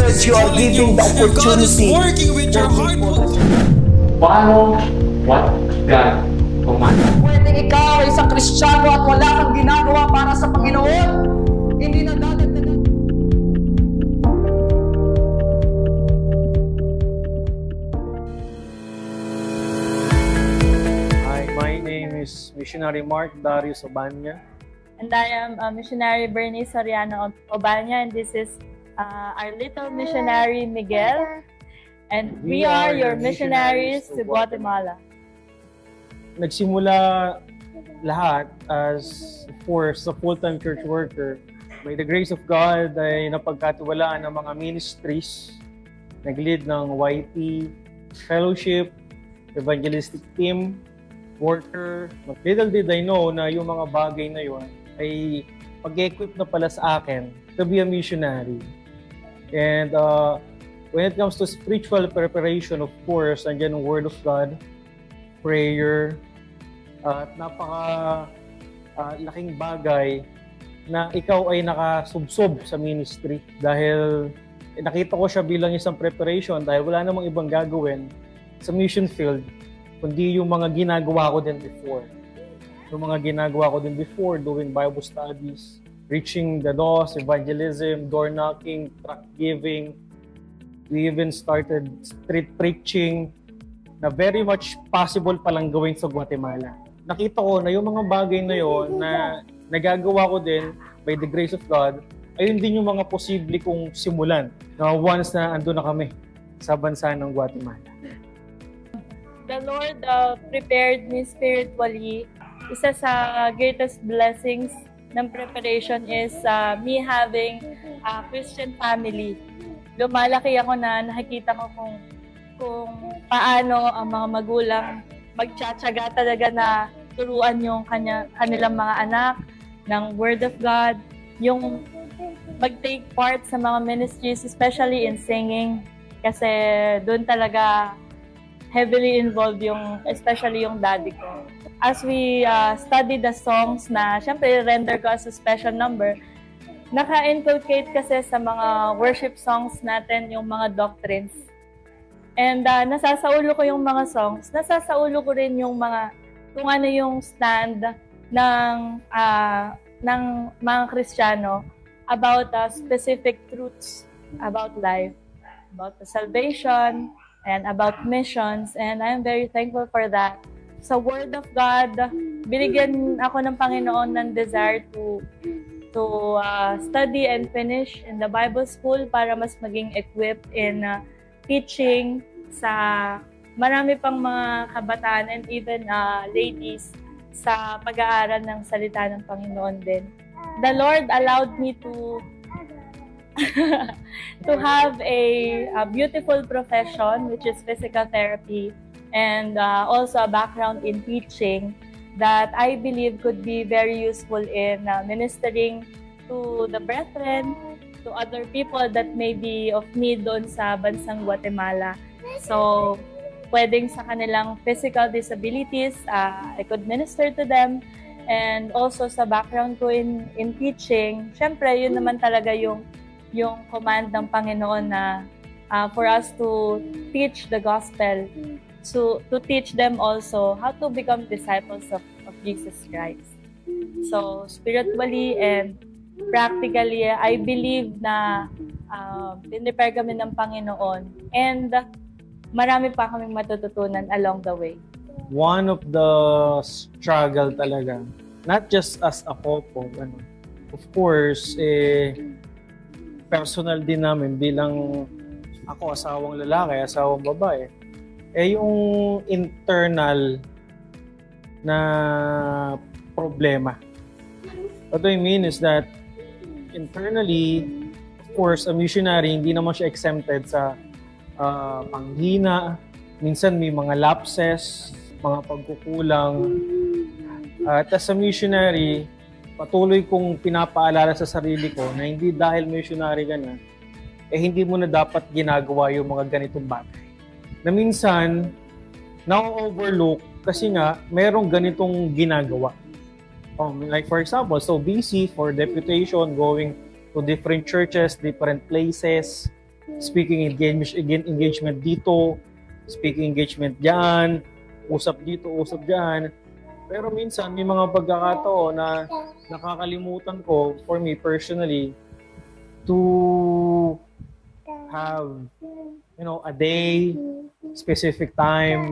because you are giving the opportunity. God is working with your heart. Follow what God commands. Pwede ikaw ay isang Kristiyano at wala kang ginagawa para sa Panginoon, hindi na dadagdagan. Hi, my name is Missionary Mark Darius Obanya. And I am Missionary Bernice Soriano Obanya, and this is our little missionary Miguel. And we are your missionaries to Guatemala. Nagsimula lahat as, of course, a full-time church worker. By the grace of God ay napagkatiwalaan ng mga ministries. Nag-lead ng YP, fellowship, evangelistic team, worker. Little did I know na yung mga bagay na yun ay pag-equip na pala sa akin to be a missionary. And when it comes to spiritual preparation, of course, nandiyan ang Word of God, prayer, at laking bagay na ikaw ay nakasubsob sa ministry dahil nakita ko siya bilang isang preparation dahil wala namang ibang gagawin sa mission field kundi yung mga ginagawa ko din before. Yung mga ginagawa ko din before, doing Bible studies, reaching the lost, evangelism, door knocking, tract giving. We even started street preaching na very much possible palang gawin sa Guatemala. Nakita ko na yung mga bagay na yon na nagagawa ko din by the grace of God, ayun din yung mga posible kong simulan na once na ando na kami sa bansa ng Guatemala. The Lord prepared me spiritually. Isa sa greatest blessings ng preparation is me having a Christian family. Lumalaki ako na nakikita ko kung paano ang mga magulang magtsatsaga talaga na turuan yung kanilang mga anak ng Word of God, yung mag-take part sa mga ministries, especially in singing, kasi doon talaga heavily involved especially yung daddy ko. As we study the songs na, syempre, render ko as a special number, naka-inculcate kasi sa mga worship songs natin yung mga doctrines. And nasasaulo ko yung mga songs, nasasaulo ko rin yung mga, kung ano yung stand ng mga Kristiyano about specific truths about life, about the salvation, and about missions. And I'm very thankful for that. Sa Word of God, binigyan ako ng Panginoon ng desire to study and finish in the Bible school para mas maging equipped in teaching sa marami pang mga kabataan and even ladies sa pag-aaral ng salita ng Panginoon din. The Lord allowed me to have a beautiful profession, which is physical therapy, and also a background in teaching that I believe could be very useful in ministering to the brethren, to other people that may be of need doon sa bansang Guatemala. So, pwedeng sa kanilang physical disabilities, I could minister to them. And also sa background ko in teaching, syempre yun naman talaga yung command ng Panginoon na for us to teach the gospel, to teach them also how to become disciples of Jesus Christ. So, spiritually and practically, I believe na pinipare kami ng Panginoon, and marami pa kaming matututunan along the way. One of the struggle talaga, not just as a couple, of course, personal din namin bilang ako, asawang lalaki, asawang babae, yung internal na problema. What I mean is that internally, of course, a missionary, hindi naman siya exempted sa panghina. Minsan may mga lapses, mga pagkukulang. At as a missionary, patuloy kong pinapaalala sa sarili ko na hindi dahil missionary ka na, hindi mo na dapat ginagawa yung mga ganitong bagay. Na minsan, na-overlook kasi nga, merong ganitong ginagawa. Like for example, so busy for deputation, going to different churches, different places, speaking engagement dito, speaking engagement diyan, usap dito, usap diyan. Pero minsan may mga pagkakataon na nakakalimutan ko, for me personally, to have, a day, specific time,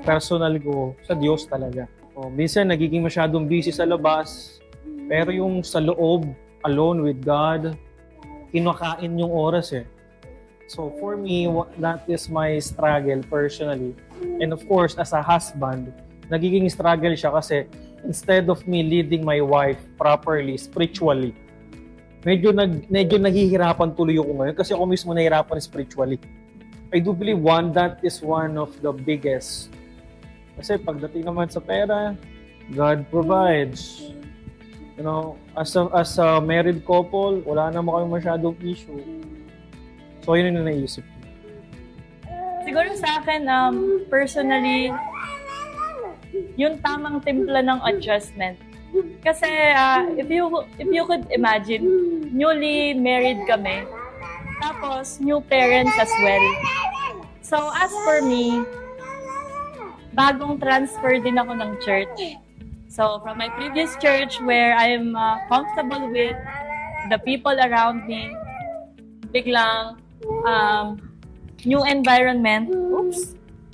personal ko sa Diyos talaga. Minsan nagiging masyadong busy sa labas, pero yung sa loob, alone with God, kinakain yung oras eh. So for me, that is my struggle personally. And of course, as a husband, nagiging struggle siya kasi instead of me leading my wife properly, spiritually, medyo naghihirapan tuloy ako ngayon kasi ako mismo nahihirapan spiritually. I do believe that is one of the biggest. Kasi pagdating naman sa pera, God provides. As a married couple, wala naman kami masyadong issue. So, yun yung naisip ko. Siguro sa akin, personally, yung tamang timpla ng adjustment. Kasi if you could imagine, newly married kami, tapos new parents as well. So as for me, bagong transfer din ako ng church. So from my previous church where I'm comfortable with the people around me, biglang new environment,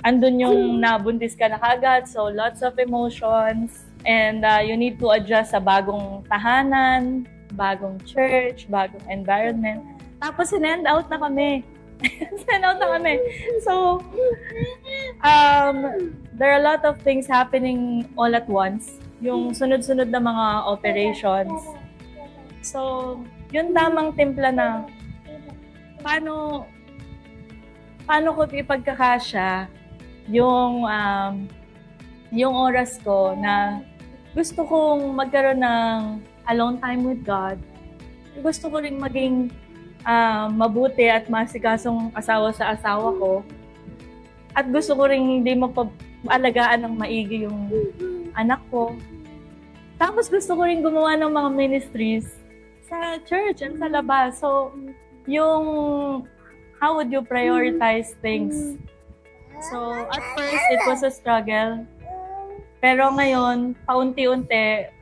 andun yung nabuntis ka na kagad, so lots of emotions, and you need to adjust sa bagong tahanan, bagong church, bagong environment. Tapos sinend out na kami. So, there are a lot of things happening all at once. Yung sunod-sunod na mga operations. So, yun tamang timpla na paano ko ipagkakasya yung oras ko na gusto kong magkaroon ng alone time with God. Gusto ko rin maging mabuti at masikasong asawa sa asawa ko. At gusto ko rin hindi mapaalagaan ng maigi yung anak ko. Tapos gusto ko rin gumawa ng mga ministries sa church at sa labas. So, yung how would you prioritize things? So, at first, it was a struggle. Pero ngayon, paunti-unti,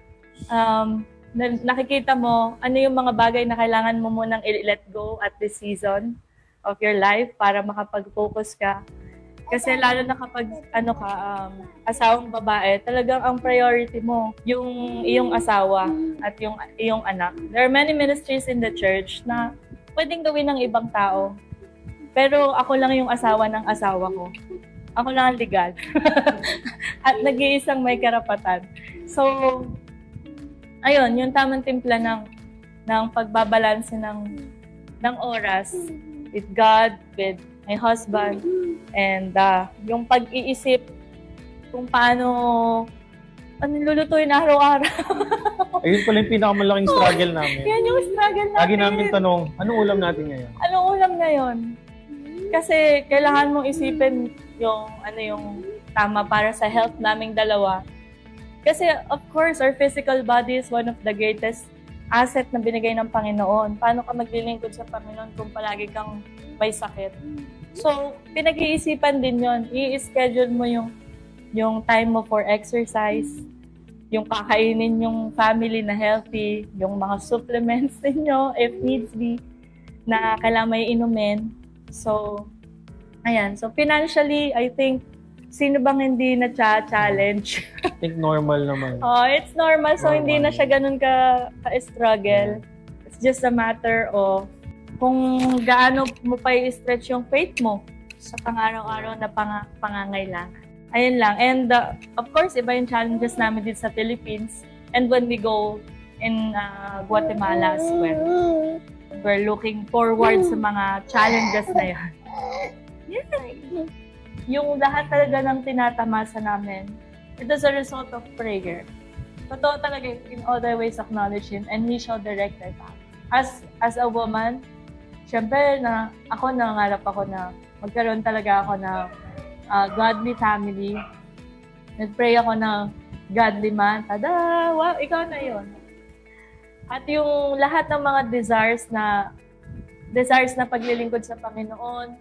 nakikita mo ano yung mga bagay na kailangan mo munang i-let go at this season of your life para makapag-focus ka. Kasi lalo na kapag asawang babae, talagang ang priority mo yung iyong asawa at yung iyong anak. There are many ministries in the church na pwedeng gawin ng ibang tao. Pero ako lang yung asawa ng asawa ko. Ako lang ang legal. At nag-iisang may karapatan. So, ayun, yung tamang timpla ng pagbabalanse ng oras with God, with my husband, and yung pag-iisip kung paano lulutuin araw-araw. Ayun pala yung pinakamalaking struggle namin. Yan yung struggle namin. Lagi namin tanong, anong ulam natin ngayon? Anong ulam ngayon? Kasi kailangan mong isipin yung tama para sa health naming dalawa. Kasi of course, our physical body is one of the greatest asset na binigay ng Panginoon. Paano ka maglilingkod sa Panginoon kung palagi kang may sakit? So, pinag-iisipan din yon. I-schedule mo yung time mo for exercise, yung kakainin yung family na healthy, yung mga supplements ninyo, if needs be, na kailangan may inumin. So, ayan. So, financially, I think, sino bang hindi na-challenge? I think normal naman. It's normal. So, hindi na siya ganun ka-struggle. Yeah. It's just a matter of kung gaano mo pa i-stretch yung faith mo sa pang-araw-araw na pangangailangan. Ayun lang. And, of course, iba yung challenges namin dito sa Philippines. And when we go in Guatemala as well, we're looking forward sa mga challenges na yun. Yeah. Yung lahat talaga ng tinatamasa namin, it is a result of prayer. Totoo talaga, in all thy ways acknowledge Him and He shall direct thy path. As a woman, syempre nangangarap ako na magkaroon talaga ako ng godly family. Nag-pray ako ng godly man. Tada! Wow, ikaw na yun. At yung lahat ng mga desires na desires na paglilingkod sa Panginoon,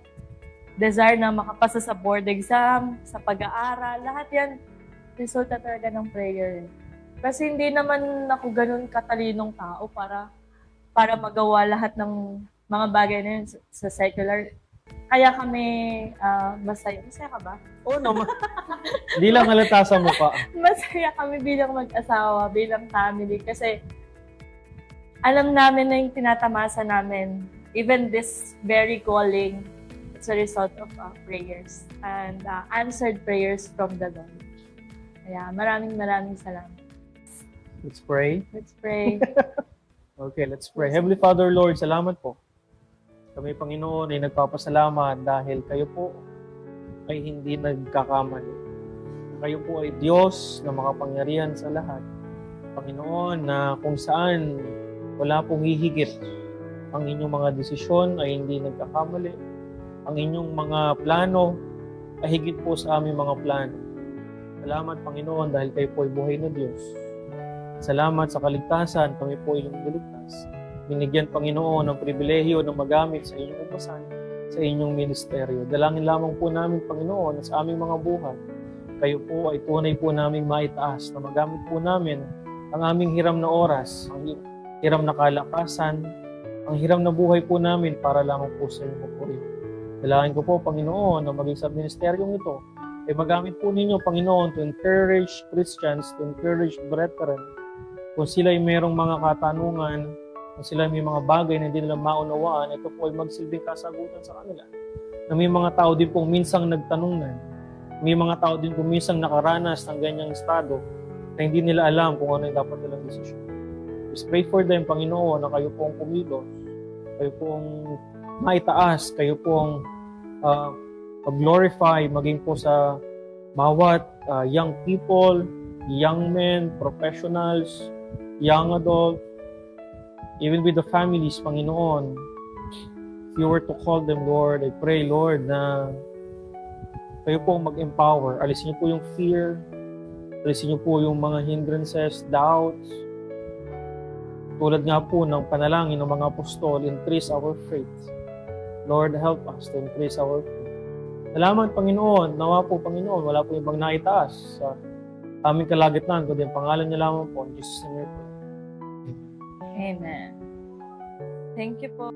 desire na makapasa sa board exam, sa pag-aaral, lahat yan, resulta talaga ng prayer. Kasi hindi naman ako ganun katalinong tao para magawa lahat ng mga bagay na yun sa secular. Kaya kami masaya. Masaya ka ba? Oo naman. Hindi lang halata sa mukha. Masaya kami bilang mag-asawa, bilang family. Kasi alam namin na yung tinatamasa namin, even this very calling, it's a result of prayers and answered prayers from the Lord. Kaya maraming salamat. Let's pray. Let's pray. Okay, let's pray. Heavenly Father, Lord, salamat po. Kami, Panginoon, ay nagpapasalamat dahil kayo po ay hindi nagkakamali. Kayo po ay Diyos na makapangyarihan sa lahat. Panginoon, na kung saan wala pong hihigit. Ang inyong mga desisyon ay hindi nagkakamali. Ang inyong mga plano ay higit po sa aming mga plano. Salamat, Panginoon, dahil kayo po ay buhay na Diyos. Salamat sa kaligtasan, kami po ay niligtas. Binigyan, Panginoon, ng pribilehiyo na magamit sa inyong upasan, sa inyong ministeryo. Dalangin lamang po namin, Panginoon, na sa aming mga buhay, kayo po ay tunay po naming maitaas, na magamit po namin ang aming hiram na oras, ang hiram na kalakasan, ang hiram na buhay po namin para lamang po sa inyong papuri. Dalangin ko po, Panginoon, na maging sa ministeryong ito, ay magamit po ninyo, Panginoon, to encourage Christians, to encourage brethren, kung sila ay mayroong mga katanungan, kung sila may mga bagay na hindi nila maunawaan, ito po ay magsilbing kasagutan sa kanila. Na may mga tao din pong minsang nagtanungan, may mga tao din pong minsang nakaranas ng ganyang estado na hindi nila alam kung ano yung dapat nilang desisyon. Just pray for them, Panginoon, na kayo pong kumilos, kayo pong maitaas, kayo pong glorify, maging po sa bawat young people, young men, professionals, young adults, even with the families, Panginoon. If you were to call them, Lord, I pray, Lord, na kayo pong mag-empower. Alisin niyo po yung fear, alisin niyo po yung mga hindrances, doubts. Tulad nga po ng panalangin ng mga apostol, increase our faith. Lord, help us to increase our faith. Salamat, Panginoon. Nawa po, Panginoon, wala po ibang naitaas sa aming kalagitnaan, kundi ang pangalan niya lamang po. In Jesus' name. Amen. Thank you po.